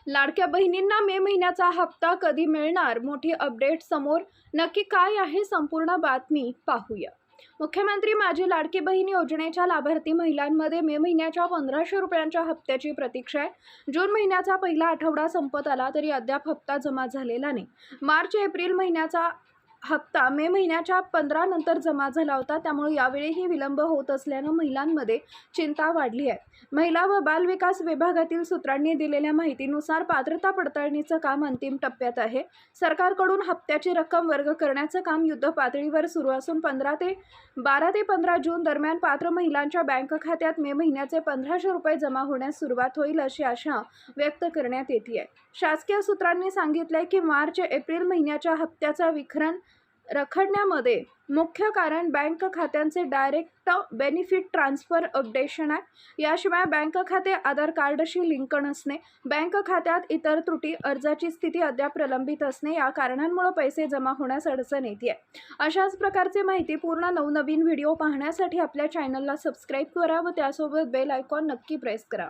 लाडक्या बहिणींना मे महिन्याचा हप्ता कधी मिळणार? मोठी अपडेट समोर. नक्की काय आहे संपूर्ण बातमी पाहूया. मुख्यमंत्री माझी लाडकी बहीण योजनेच्या लाभार्थी महिलांमध्ये मे महिन्याच्या 1500 रुपयांच्या हप्त्याची प्रतीक्षा आहे. जून महिन्याचा पहिला आठवडा संपत आला तरी अद्याप हप्ता जमा झालेला नाही. मार्च एप्रिल महिन्याचा हप्ता मे महिन्याच्या 15 नंतर जमा झाला होता. त्यामुळे यावेळीही विलंब होत असल्यानं महिलांमध्ये चिंता वाढली आहे. महिला व बाल विकास विभागातील सूत्रांनी दिलेल्या माहितीनुसार पात्रता पडताळणीचं काम अंतिम टप्प्यात आहे. सरकारकडून हप्त्याची रक्कम वर्ग करण्याचं काम युद्ध पातळीवर सुरू असून 12 ते 15 जून दरम्यान पात्र महिलांच्या बँक खात्यात मे महिन्याचे 1500 रुपये जमा होण्यास सुरुवात होईल अशी आशा व्यक्त करण्यात येते आहे. शासकीय सूत्रांनी सांगितलंय की मार्च एप्रिल महिन्याच्या हप्त्याचा विखरण रखडण्यामध्ये मुख्य कारण बँक खात्यांचे डायरेक्ट बेनिफिट ट्रान्सफर अपडेशन आहे. याशिवाय बँक खाते आधार कार्डशी लिंक नसणे, बँक खात्यात इतर त्रुटी, अर्जाची स्थिती अद्याप प्रलंबित असणे या कारणांमुळे पैसे जमा होण्यास अडचण येते आहे. अशाच प्रकारचे माहितीपूर्ण नवनवीन व्हिडिओ पाहण्यासाठी आपल्या चॅनलला सबस्क्राईब करा व त्यासोबत बेल आयकॉन नक्की प्रेस करा.